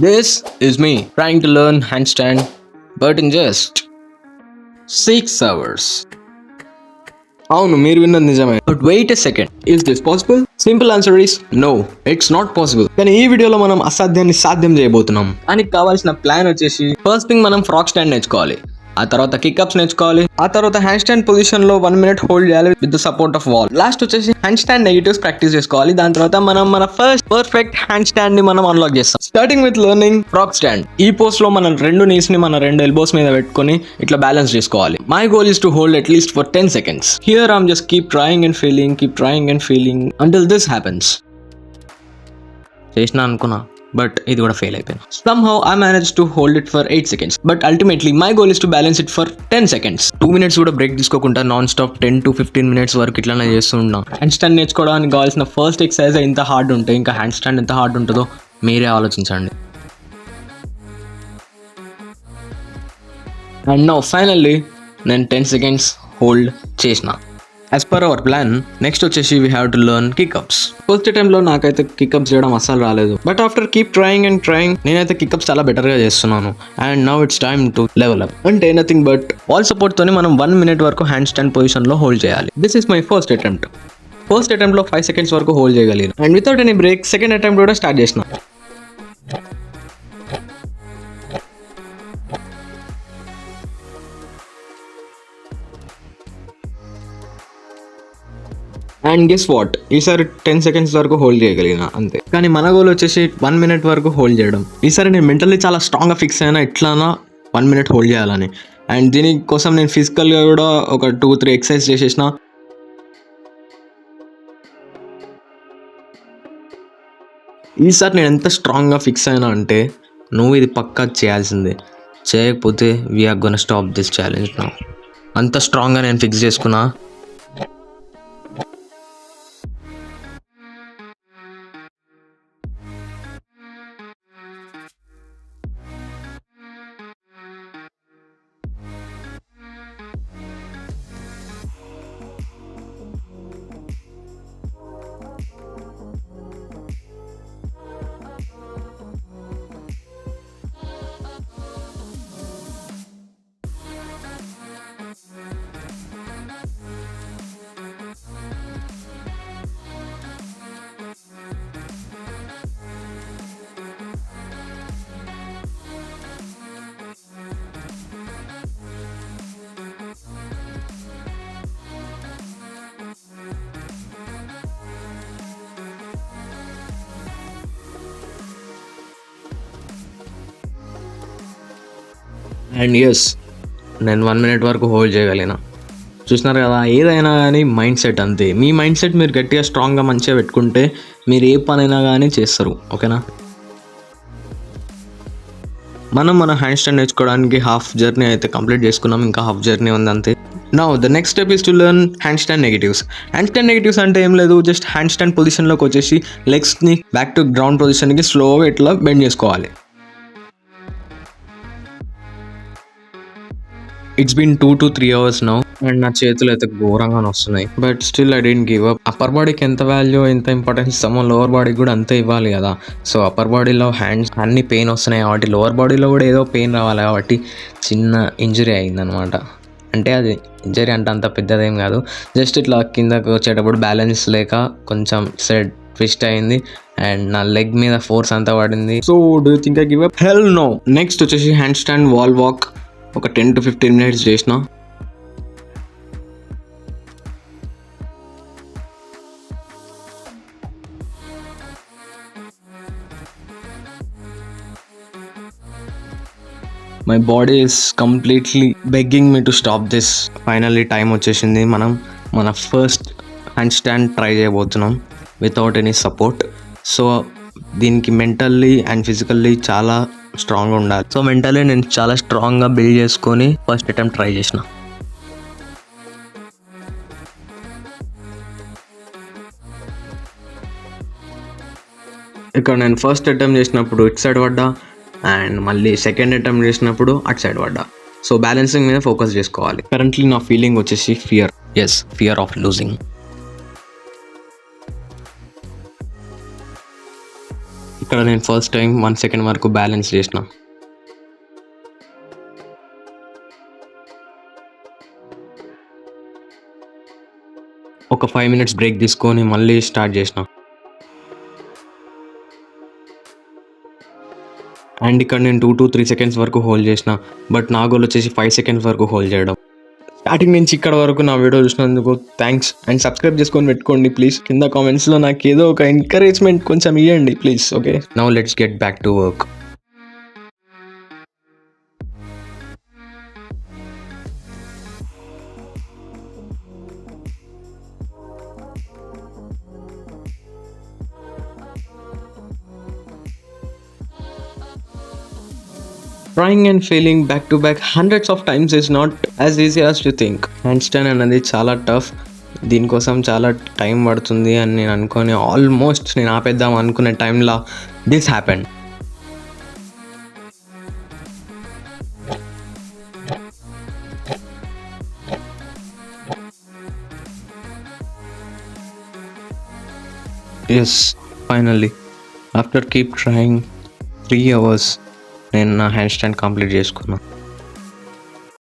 This is me trying to learn handstand, but in just 6 hours. అవును, మీరు విన్నది నిజమే. But wait a second, is this possible? Simple answer is no, it's not possible. కానీ ఈ వీడియోలో మనం అసాధ్యాన్ని సాధ్యం చేయబోతున్నాం. దానికి కావాల్సిన ప్లాన్ వచ్చేసి ఫస్ట్ థింగ్ మనం ఫ్రాక్ స్టాండ్ నేర్చుకోవాలి, ఆ తర్వాత కిక్అప్స్ నేర్చుకోవాలి, ఆ తర్వాత హ్యాండ్ స్టాండ్ పొజిషన్ లో 1 minute హోల్డ్ చేయాలి with the support of wall. Last వచ్చేసి హ్యాండ్ స్టాండ్ నెగటివ్స్ ప్రాక్టీస్ చేసుకోవాలి. దాని తర్వాత మనం మన ఫస్ట్ పర్ఫెక్ట్ హ్యాండ్ స్టాండ్ ని మనం అన్లాక్ చేస్తాం. Starting with learning frock stand. ఈ పోస్ట్ లో మనం 2 knees ని మన 2 elbows మీద పెట్టుకొని ఇట్లా బ్యాలెన్స్ చేసుకోవాలి. My goal is to hold at least for 10 seconds. Here I'm just keep trying and failing until this happens. చేసిన అనుకున్నా, బట్ ఇది కూడా ఫెయిల్ అయిపోయింది. Somehow I managed to hold it for 8 seconds. But ultimately my goal is to balance it for 10 seconds. 2 minutes కూడా break తీసుకోకుండా non stop 10 to 15 minutes వరకు ఇట్లానే చేస్తున్నాం. హ్యాండ్ స్టాండ్ నేర్చుకోవడానికి కావాల్సిన ఫస్ట్ ఎక్సర్సైజ్ ఎంత హార్డ్ ఉంటే ఇంకా హ్యాండ్ స్టాండ్ ఎంత హార్డ్ ఉంటుందో మీరే ఆలోచించండి. అండ్ నౌ ఫైనల్లీ నేను 10 seconds హోల్డ్ చేసిన. As per our plan next వచ్చేసి we have to learn kickups. First అటెంప్ట్లో నాకైతే కిక్అప్స్ చేయడం అస్సలు రాలేదు. బట్ ఆఫ్టర్ కీప్ ట్రయింగ్ నేనైతే కిక్అప్స్ చాలా బెటర్గా చేస్తున్నాను. And now it's time to level up. అంటే నథింగ్ బట్ వాల్ సపోర్ట్ తోని మనం 1 minute వరకు హ్యాండ్ స్టాండ్ పొజిషన్లో హోల్డ్ చేయాలి. దిస్ ఈస్ మై ఫస్ట్ అటెంప్ట్లో 5 seconds వరకు హోల్డ్ చేయగలిగాను. And without any break second attempt కూడా స్టార్ట్ చేసిన. అండ్ గెస్ వాట్, ఈసారి 10 seconds వరకు హోల్డ్ చేయగలిగిన అంతే. కానీ మన గోల్ వచ్చేసి 1 minute వరకు హోల్డ్ చేయడం. ఈసారి నేను మెంటల్లీ చాలా స్ట్రాంగ్గా ఫిక్స్ అయినా ఎట్లానా 1 minute హోల్డ్ చేయాలని. అండ్ దీనికోసం నేను ఫిజికల్గా కూడా ఒక 2-3 ఎక్సర్సైజ్ చేసేసిన. ఈసారి నేను ఎంత స్ట్రాంగ్గా ఫిక్స్ అయినా అంటే నువ్వు ఇది పక్కా చేయాల్సిందే, చేయకపోతే we're gonna stop this challenge now. అంత స్ట్రాంగ్గా నేను ఫిక్స్ చేసుకున్నా. అండ్ ఎస్, నేను 1 minute వరకు హోల్డ్ చేయగలిగిన. చూసినారు కదా, ఏదైనా కానీ మైండ్ సెట్ అంతే. మీ మైండ్ సెట్ మీరు గట్టిగా స్ట్రాంగ్గా మంచిగా పెట్టుకుంటే మీరు ఏ పనైనా కానీ చేస్తారు. ఓకేనా? మన హ్యాండ్ స్టాండ్ నేర్చుకోవడానికి హాఫ్ జర్నీ అయితే కంప్లీట్ చేసుకున్నాం, ఇంకా హాఫ్ జర్నీ ఉంది అంతే. Now the next step is to learn hand stand negatives. Hand stand negatives అంటే ఏం లేదు, జస్ట్ హ్యాండ్ స్టాండ్ పొజిషన్లోకి వచ్చేసి లెగ్స్ని బ్యాక్ టు గ్రౌండ్ పొజిషన్కి స్లోగా ఇట్లా బెండ్ చేసుకోవాలి. It's been 2 to 3 hours now and నా చేతులు అయితే ఘోరంగా వస్తున్నాయి. But still I don't give up. Upper బాడీకి ఎంత వాల్యూ, ఎంత ఇంపార్టెన్స్ ఇస్తామో లోవర్ బాడీకి కూడా అంతే ఇవ్వాలి కదా. సో అప్పర్ బాడీలో హ్యాండ్స్ అన్ని పెయిన్ వస్తున్నాయి కాబట్టి లోవర్ బాడీలో కూడా ఏదో పెయిన్ రావాలి కాబట్టి చిన్న ఇంజరీ అయిందనమాట. అంటే అది ఇంజరీ అంటే అంత పెద్దదేం కాదు, జస్ట్ ఇట్లా కిందకు వచ్చేటప్పుడు బ్యాలెన్స్ లేక కొంచెం సైడ్ ట్విస్ట్ అయింది అండ్ నా లెగ్ మీద ఫోర్స్ అంతా పడింది. So do you think I give up? Hell no. Next వచ్చేసి హ్యాండ్ స్టాండ్ వాల్ వాక్ ఒక 10 to 15 minutes చేసిన. My body is completely begging me to stop this. Finally time వచ్చేసింది. మనం మన ఫస్ట్ హ్యాండ్ స్టాండ్ ట్రై చేయబోతున్నాం without any support. So దీనికి mentally and physically చాలా స్ట్రాంగ్గా ఉండాలి. సో మెంటల్లీ నేను చాలా స్ట్రాంగ్గా బిల్డ్ చేసుకొని ఫస్ట్ అటెంప్ట్ ట్రై చేసిన. ఇక్కడ నేను ఫస్ట్ అటెంప్ట్ చేసినప్పుడు ఇటు సైడ్ పడ్డా అండ్ మళ్ళీ సెకండ్ అటెంప్ట్ చేసినప్పుడు అటు సైడ్ పడ్డా. సో బ్యాలెన్సింగ్ మీద ఫోకస్ చేసుకోవాలి. కరెంట్లీ నా ఫీలింగ్ వచ్చేసి ఫియర్ ఆఫ్ లూజింగ్. ఇక్కడ నేను ఫస్ట్ టైం 1 సెకండ్ వరకు బ్యాలెన్స్ చేసిన. ఒక 5 మినిట్స్ బ్రేక్ తీసుకొని మళ్ళీ స్టార్ట్ చేసిన. అండ్ ఇక్కడ నేను 2 to 3 సెకండ్స్ వరకు హోల్డ్ చేసిన. బట్ నా గోల్ వచ్చేసి 5 సెకండ్స్ వరకు హోల్డ్ చేయడం. స్టార్టింగ్ నుంచి ఇక్కడ వరకు నా వీడియో చూసినందుకు థ్యాంక్స్. అండ్ సబ్స్క్రైబ్ చేసుకొని పెట్టుకోండి ప్లీజ్. కింద కామెంట్స్లో నాకు ఏదో ఒక ఎంకరేజ్మెంట్ కొంచెం ఇవ్వండి please. Okay, now let's get back to work. Trying and failing back to back hundreds of times is not as easy as you think. Handstand అనేది చాలా టఫ్. దీనికోసం చాలా టైం పడుతుంది అని నేను అనుకుని ఆల్మోస్ట్ నేను ఆపేద్దాం అనుకునే టైంలో this happened. Yes, finally after keep trying 3 hours నేను నా హ్యాండ్ స్టాండ్ కంప్లీట్ చేసుకున్నాను.